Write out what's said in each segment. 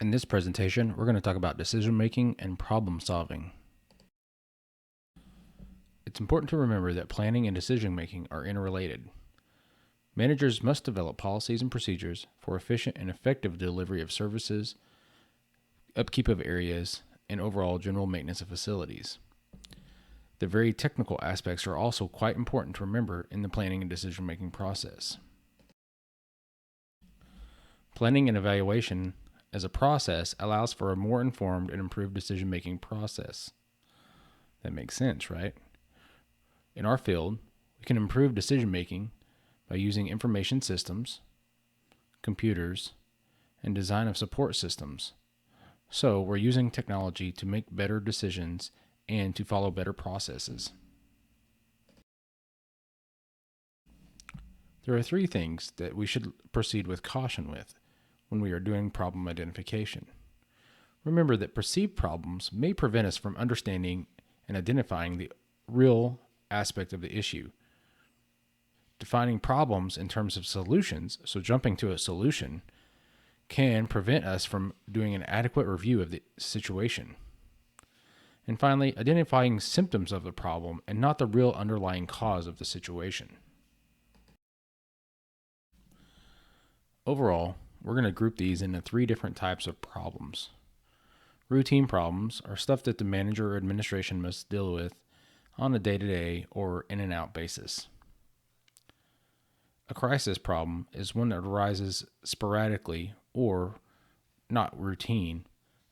In this presentation, we're going to talk about decision making and problem solving. It's important to remember that planning and decision making are interrelated. Managers must develop policies and procedures for efficient and effective delivery of services, upkeep of areas, and overall general maintenance of facilities. The very technical aspects are also quite important to remember in the planning and decision making process. Planning and evaluation as a process allows for a more informed and improved decision making process. That makes sense, right? In our field, we can improve decision making by using information systems, computers, and design of support systems. So we're using technology to make better decisions and to follow better processes. There are three things that we should proceed with caution with when we are doing problem identification. Remember that perceived problems may prevent us from understanding and identifying the real aspect of the issue. Defining problems in terms of solutions, so jumping to a solution, can prevent us from doing an adequate review of the situation. And finally, identifying symptoms of the problem and not the real underlying cause of the situation. Overall, we're going to group these into three different types of problems. Routine problems are stuff that the manager or administration must deal with on a day-to-day or in-and-out basis. A crisis problem is one that arises sporadically or not routine.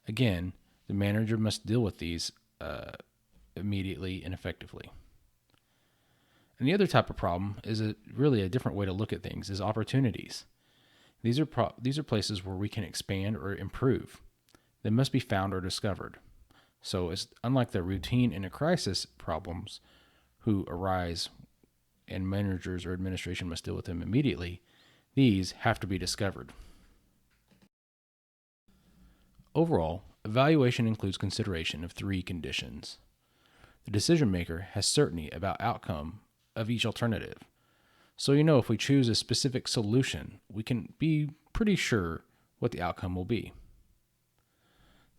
Again, the manager must deal with these immediately and effectively. And the other type of problem is really a different way to look at things, is opportunities. These are places where we can expand or improve. They must be found or discovered. So it's unlike the routine and a crisis problems who arise and managers or administration must deal with them immediately, these have to be discovered. Overall, evaluation includes consideration of three conditions. The decision maker has certainty about outcome of each alternative. So if we choose a specific solution, we can be pretty sure what the outcome will be.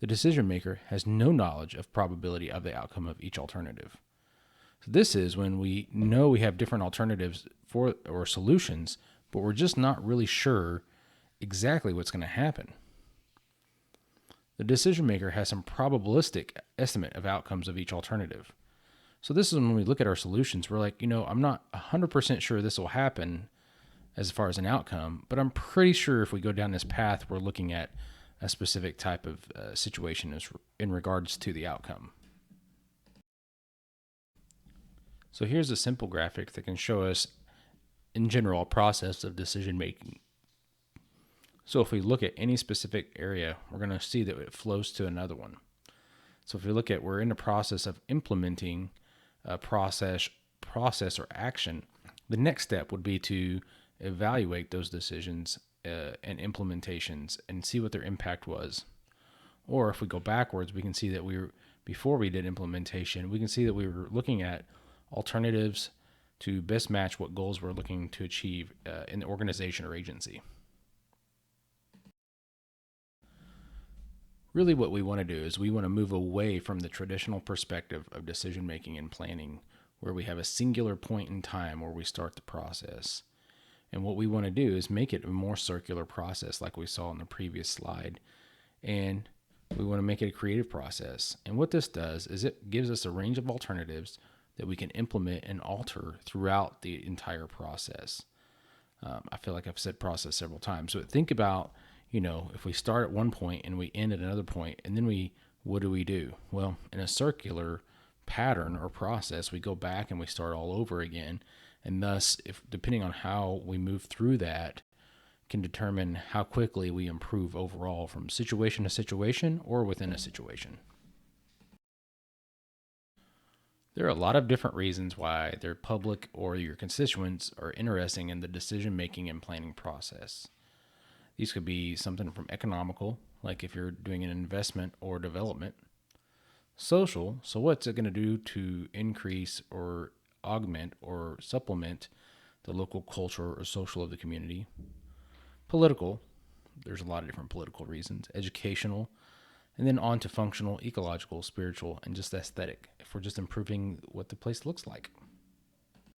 The decision maker has no knowledge of probability of the outcome of each alternative. So this is when we know we have different alternatives for or solutions, but we're just not really sure exactly what's going to happen. The decision maker has some probabilistic estimate of outcomes of each alternative. So this is when we look at our solutions, we're like, I'm not 100% sure this will happen as far as an outcome, but I'm pretty sure if we go down this path, we're looking at a specific type of situation in regards to the outcome. So here's a simple graphic that can show us, in general, a process of decision making. So if we look at any specific area, we're going to see that it flows to another one. So if we look at, we're in the process of implementing a process or action, the next step would be to evaluate those decisions and implementations and see what their impact was. Or if we go backwards, we can see that before we did implementation, we can see that we were looking at alternatives to best match what goals we're looking to achieve in the organization or agency. Really what we want to do is we want to move away from the traditional perspective of decision making and planning, where we have a singular point in time where we start the process. And what we want to do is make it a more circular process like we saw in the previous slide. And we want to make it a creative process. And what this does is it gives us a range of alternatives that we can implement and alter throughout the entire process. I feel like I've said process several times. So think about, if we start at one point and we end at another point, and then what do we do? Well, in a circular pattern or process, we go back and we start all over again. And thus, depending on how we move through that, can determine how quickly we improve overall from situation to situation or within a situation. There are a lot of different reasons why their public or your constituents are interested in the decision-making and planning process. These could be something from economical, like if you're doing an investment or development. Social, so what's it going to do to increase or augment or supplement the local culture or social of the community. Political, There's a lot of different political reasons, educational, and then on to functional, ecological, spiritual, and just aesthetic, if we're just improving what the place looks like.